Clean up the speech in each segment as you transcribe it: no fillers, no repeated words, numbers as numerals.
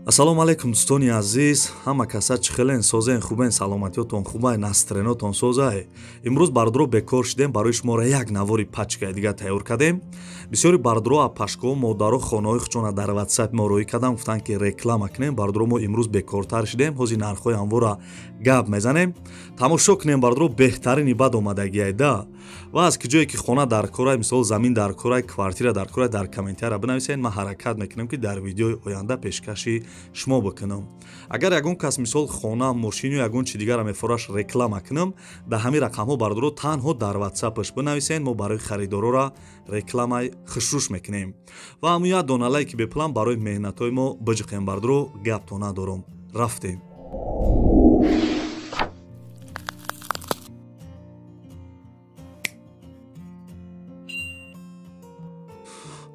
Ассалому алайкум дӯстони азиз, ҳама каса чӣ хелен, созен, хубен, саломатиётон хубай, настренотон созае. Имрӯз бардро бекор шидем, барои шуморо як навори пачкаи дига тайёр кардем. Бисёри бардро а пашкаҳо модаро хонаҳои худшона дар WhatsApp мо роӣ карданд, гуфтанд ки реклама кунем. Бардро мо имрӯз бекортар шидем, ҳозир нархҳои ҳамвора гап мезанем. Тамошо кунем бардро беҳтарини бад омадагиай да. ва аз ки ҷое ки хона дар корай, мисол замин дар корай, квартира дар корай, дар комментария бинависед. Ман ҳаракат мекунам ки дар видеои оянда пешкаши шумо бикунам. Агар ягон кас мисол хона, мошину ягон чӣ дигара мефораш реклама кунам, да ҳамин рақамҳо бардро танҳо дар WhatsApp-аш бинависед. мо барои харидорора рекламаи хушруш мекунем. ва ҳамун як дона лайки беплан барои меҳнатҳои мо биҷиқем. Бардро гапто надорам. Рафтем.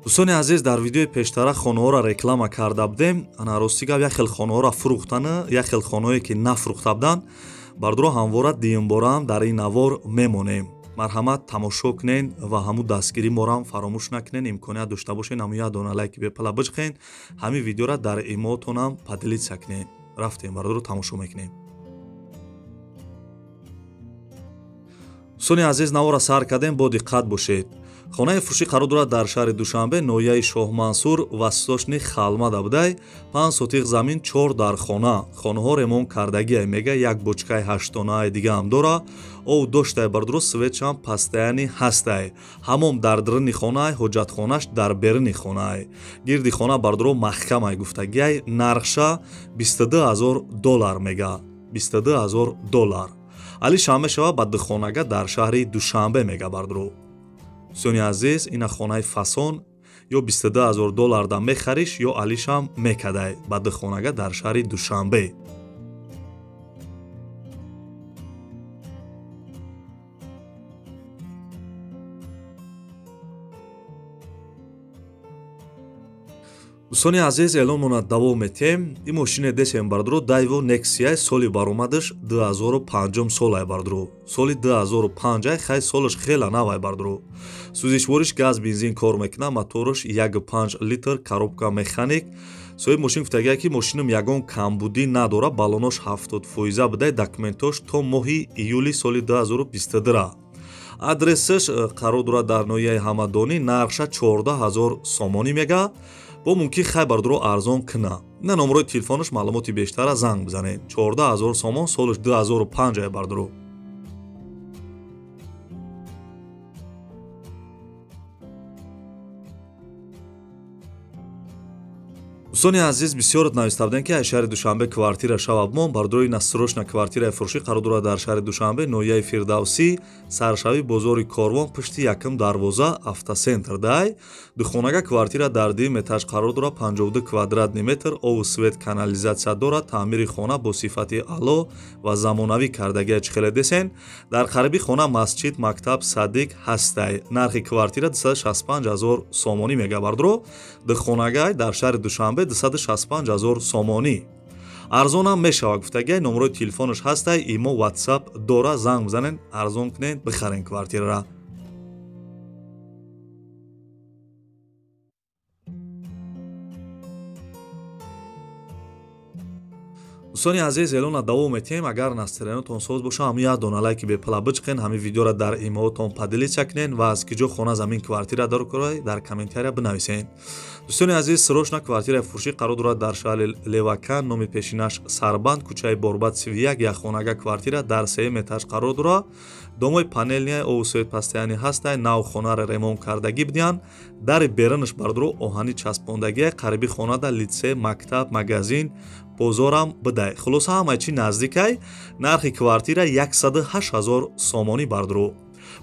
дӯстони азиз, дар видеои пештара хонаҳоро реклама карда будем. Ана рости гап як хел хонаҳоро фурӯхтана, як хел хонаҳое ки нафурӯхта буданд. Бардро ҳамвора дуюмбора ҳам дар ин навор мемонем. Марҳамат, тамошо кунен ва ҳамун дастгирии моро ҳам фаромӯш накунен. Имконият дошта бошен ҳамун як дона лайки бепала биҷиқен. Ҳамин видеоро дар имоатон ҳам падилитса кунен. Рафтем, бардро тамошо мекунем. дӯстони азиз, навора сар кардем, бо диққат бошед. хонаи фурӯшӣ қарор дорад дар шаҳри Душанбе, ноҳияи Шоҳмансур, васитошни Халмада будай. 5 сотиқ замин, 4 дар хона. Хонаҳо ремонт кардагиай мега, як бочкаи 8 дига ҳам дора. Ов доштай бардро светчам пастаяни ҳастай. Ҳамом дар дирини хонай, ҳоҷатхонаш дар берини хонай. Гирди хона бардро маҳкамай гуфтагиай. Нархша $22,000 мега. $22,000. алишам мешава ба духонага дар шаҳри Душанбе мега бардро. дӯстони азиз, ина хонаи фасон ё $22,000 да мехариш ё алишам мекадай ба духонага дар шаҳри Душанбе. дӯстони азиз, эълон монад давом метем. ин мошине десем бардро Daewoo Nexia соли баромадаш 2005 солай бардро. Соли 2005 хай солаш хела навай бардро. сӯзишвориш газ бензин кор мекуна, мотораш 1.5 литр, коробка механик. соҳиби мошин гуфтагиай ки мошинам ягон камбудӣ надора, балонош 70% будай, документош то моҳи июли соли 2022. адресаш қарор дорад дар ноҳияи Ҳамадонӣ, нархша 14,000 сомонӣ мега. бо мумкин хай бардро арзон куна. на номерои телефонаш маълумоти бештара занг бизанед. 14,000 сомон, солаш 2005 бардро. дӯстони азиз, бисёрат нависта буданд ки аз шаҳри Душанбе квартира шава бимон. Бардрои насрочна квартираи фурӯшӣ қарор дорад дар шаҳри Душанбе, ноҳияи Фирдавсӣ, саршавии бозори Корвон, пишти якум дарвоза, автосентр дай. духонага квартира дар 2 этаж қарор дорад, 52 квадратный метр, ову свет, канализатсия дорад. таъмири хона бо сифати аъло ва замонавӣ кардагиай чӣ хеле десен. дар қариби хона масҷид, мактаб, садик ҳастай. нархи квартира 265,000 сомонӣ мега бардро. духонагай дар шаҳри Душанбе 265,000 сомонӣ. арзонам мешава гуфтагиай. номерои телефонаш ҳастай, имо WhatsApp дора, занг бизанен, арзон кунен, бихарен квартирара. дӯстони азиз, эълона давом метем. агар настеренотон соз боша, ҳамун як дона лайки бепала биҷиқен, ҳамин видеоро дар имоатон падилитса кунен ва аз ки ҷо хона замин квартира дар корай, дар комментария бинависен. дӯстони азиз, срочна квартираи фурӯшӣ қарор дорад дар шаҳри Левакан, номи пешинаш Сарбанд, кӯчаи Борбад 31, якхонага квартира дар 3 этаж қарор дорад. домои панелния, ову свет пастаяни ҳастай, нав хонаро ремонт кардагӣ будиян. дари беринаш бардро оҳанӣ часпондагиай. қариби хонада литсей, мактаб, магазин, бозорам бидай. хулоса ҳамаи чӣ наздикай. нархи квартира 108,000 сомонӣ бардро.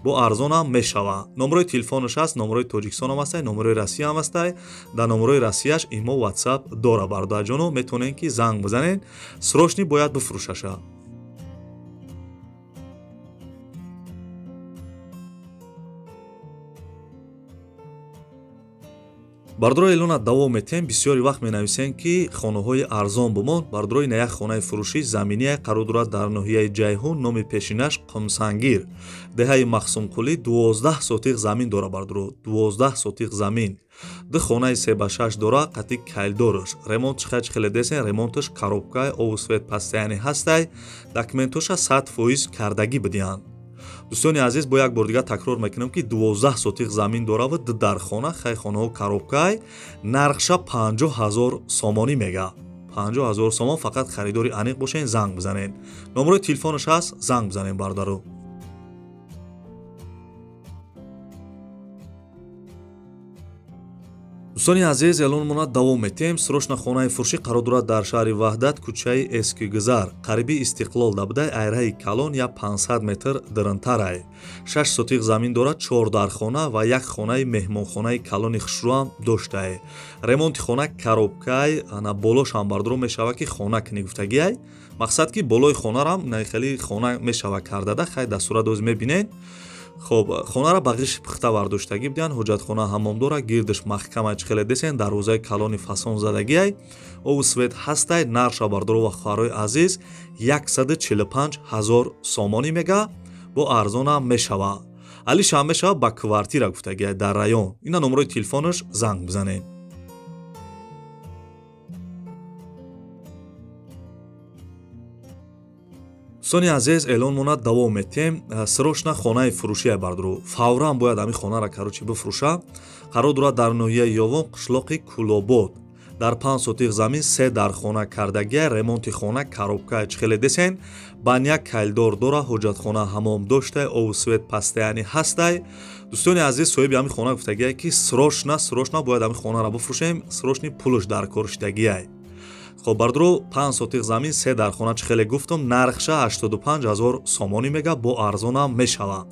бо арзонам мешава. номерои телефонаш ҳаст, номерои тоҷикистонам ҳастай, номерои россияам ҳастай. дар номерои россияш имо WhatsApp дора. бародарҷоно метавонен ки занг бизанен. срочни бояд бифурӯшаша. бардуро эълона давом метем бисёри вақт менависем ки хонаҳои арзон бумон бардурои на як хонаи фурӯши заминие қарор дорад дар ноҳияи ҷайҳун номи пешинаш қумсангир деҳаи махсумқулӣ 12 сотиқ замин дора бардуро 12 сотиқ замин ду хонаи 3/6 дора қатъи кайлдораш ремонт чихач хеле десен ремонташ коробкаи ову свет постоянӣ ҳастай документоша 100% кардагӣ бидиян. дӯстони азиз бо як бор дига такрор мекунам ки 12 сотиқ замин дора ва дар хона хай хонаҳо коробкаи нархша 50,000 сомонӣ мега 50,000 сомон фақат харидори аниқ бошен занг бизанен номерои телефонаш ҳаст занг бизанен бардаро. дӯстони азиз эълон монад давом метем срочна хонаи фурӯшӣ қарор дорад дар шаҳри ваҳдат кӯчаи эскигузар қариби истиқлол дабудай айраи калон я 500 метр дирнтарай 6 сотиқ замин дорад 4 дархона ва як хонаи меҳмонхонаи калони хушрӯам доштай ремонти хона коробкаи ана болошам бардуро мешава ки хона кини гуфтагиай мақсад ки болои хонарам хеле хона мешава кардада хай дастура доз мебинен. خب خانه را بغیش پخته ورداشتگی بدین حجت خانه حمام داره گیردش محکم چخله دسین دروازه کلانی فسون زدگی ای او سویت هسته نرش بردارو و خواهرای عزیز 145,000 سامانی میگه با ارزان هم میشوه علیش هم میشوه با کوارتیر گفتگی در رایون اینا نمره تلفنش زنگ بزنین. сони азиз эълон монад давом метем срочна хонаи фурӯшие бардуро фавран бояд ҳамин хонара карочи бифурӯша қарор дорад дар ноҳияи ёвон қишлоқи кулобод дар 5 сотиқ замин 3 дархона кардагия ремонти хона коробкаи чихеле десен бан як кайлдор дора ҳоҷатхона ҳамом доштай ову свет постоянӣ ҳастай. дӯстони азиз соҳиби ҳамин хона гуфтагиай ки срочна бояд ҳамин хонара бифурӯшем срочни пулаш дар кор штагиай. خب бардуро 5 сотиқ замин 3 дархона чихеле гуфтам нархша 85,000 сомонӣ мега бо арзонам мешава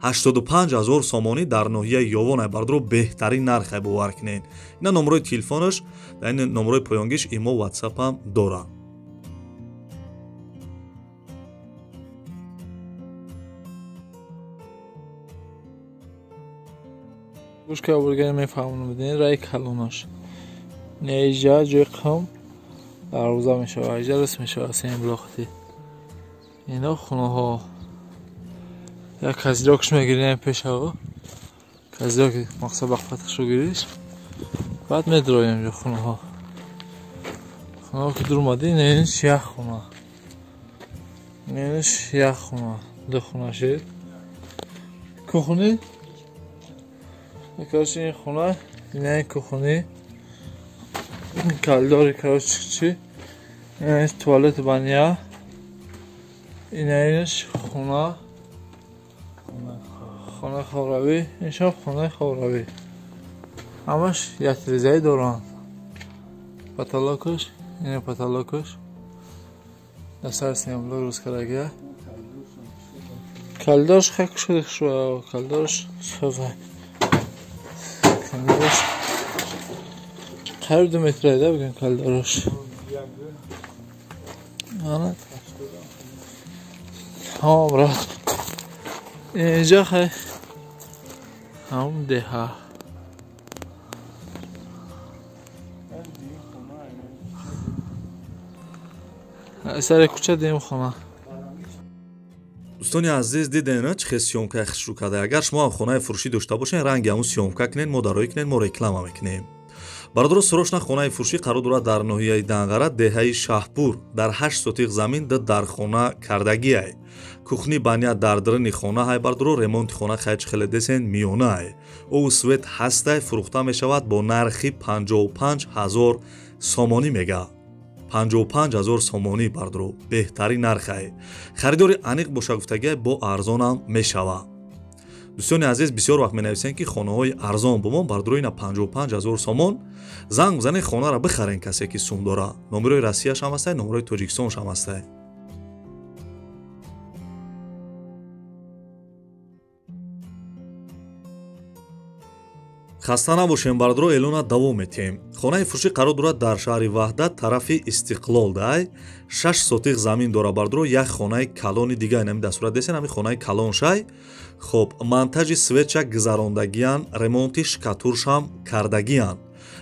85,000 сомонӣ дар ноҳияи ёвонай бардуро беҳтарин нархай бовар кунен. ина номерои телефонаш дар номерои поёнгиш имо ватсапам дора. гӯшка бургани мефаҳмонам бидин раи калонаш неҷа ҷоқам дарвоза мешава иҷарас мешава сен блохати ино хонаҳо як казирокш мегирем пешаво казирок мақсад бахфаташо гириш баъд медроем ҷо хонаҳо ки дурмади нениш як хона нениш як хона ду хонаши кухни короче ин хона ин кухни калдори короче чи инаш туалет баня инаш хона ховрави иншо хона ховрави ҳамаш як тирезаи доранд потолокаш ин потолокаш дасар сиямло рӯзкарагия калдорш хак шуд калдорш созай калдорш қариб 2 метр айда биган калдорш ана ҳам брат инҷа хай ҳам деҳа сари кӯча дем хона. дӯстони азиз диден чӣ хел сёмкаи хушрӯ карда агар шумо ҳам хонаи фурӯшӣ дошта бошен ранги ҳамун сёмка кунен мо дароӣ кунен мо реклама мекунем. бардуро срочна хонаи фурӯшӣ қарор дорад дар ноҳияи данғара деҳаи шаҳпур дар 8 сотиқ замин дар хона кардагиай кухни баня дар дирни хона ҳай бардуро ремонти хона хайч хеле десен миёнаай ову свет ҳастай фурӯхта мешавад бо нархи 55,000 сомонӣ мега 55,000 сомонӣ бардуро беҳтарин нархай харидори аниқ боша гуфтагиай бо арзонам мешава. дӯстони азиз бисёр вақт менависем ки хонаҳои арзон бумон бардуро ина 55,000 сомон занг бизанед хонара бихарен касе ки сум дора номерои россияш ҳам ҳастай номерои тоҷикистонаш ҳам ҳастай. хаста набошем бардуро эълона давом метем хонаи фурӯшӣ қарор дорад дар шаҳри ваҳдат тарафи истиқлол дай 6 сотиқ замин дора бардуро як хонаи калони дига нами дастурат десен ҳамин хонаи калон шай хоб монтажи светша гузарондагиян ремонти шкатуршам кардагиян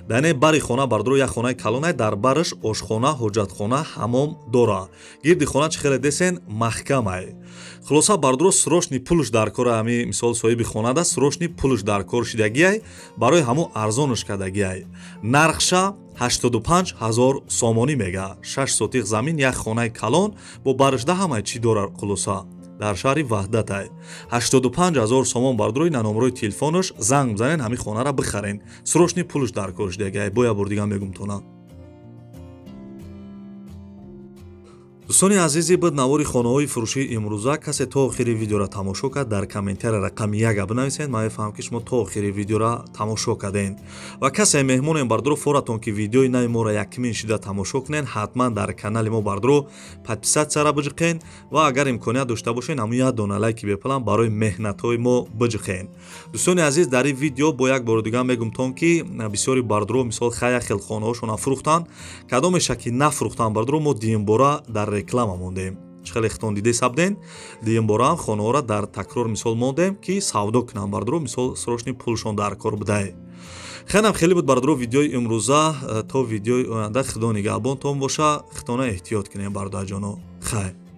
дане бари хона бардро як хонаи калонай дар бараш ошхона, ҳоҷатхона, ҳамом дора. Гирди хона чӣ хеле десен маҳкамай. Хулоса бардро срочни пулш дар кор ами мисол соҳиби хона да срочни пулш дар кор шидагиай барои ҳамо арзонаш кардагиай. Нархша 85 000 сомонӣ мега. 6 сотиқ замин як хонаи калон бо баршда ҳамаи чӣ дорад хулоса. дар шаҳри ваҳдатай 85 000 сомон бардрои на номерои телефонаш занг бизанен ҳамин хонара бихарен. Срочни пулш дар кор шидагиай. Бо як бор дига мегум тона. дӯстони азизи бид навори хонаҳои фурӯшии имрӯза касе то охири видеоро тамошо кард дар комментария рақами 1 бинависед. Ман мефаҳмам ки шумо то охири видеоро тамошо карден ва касе меҳмонем бардро форатон ки видеои нави моро якмин шида тамошо кунен ҳатман дар канали мо бардро подписатсияра биҷиқен ва агар имконият дошта бошен ҳамун як дона лайки беплан барои меҳнатҳои мо биҷиқен. дӯстони азиз дар ин видео бо як бори дига мегумтон ки бисёри бардро мисол хая хел хонаҳошон нафурӯхтанд кадомеша ки нафурӯхтанд бардро мо диюмбора дар реклама мондем. Чӣ хеле хитон дида сабден диюмбора ҳам хонаҳоро дар такрор мисол мондем ки савдо кунанд бардро мисол срочни пулшон дар кор бидай. хеле хеле буд бардро видеои имрӯза то видеои оянда худо нигаҳбонтон боша. хитона эҳтиёт кунем бародарҷоно. Хайр.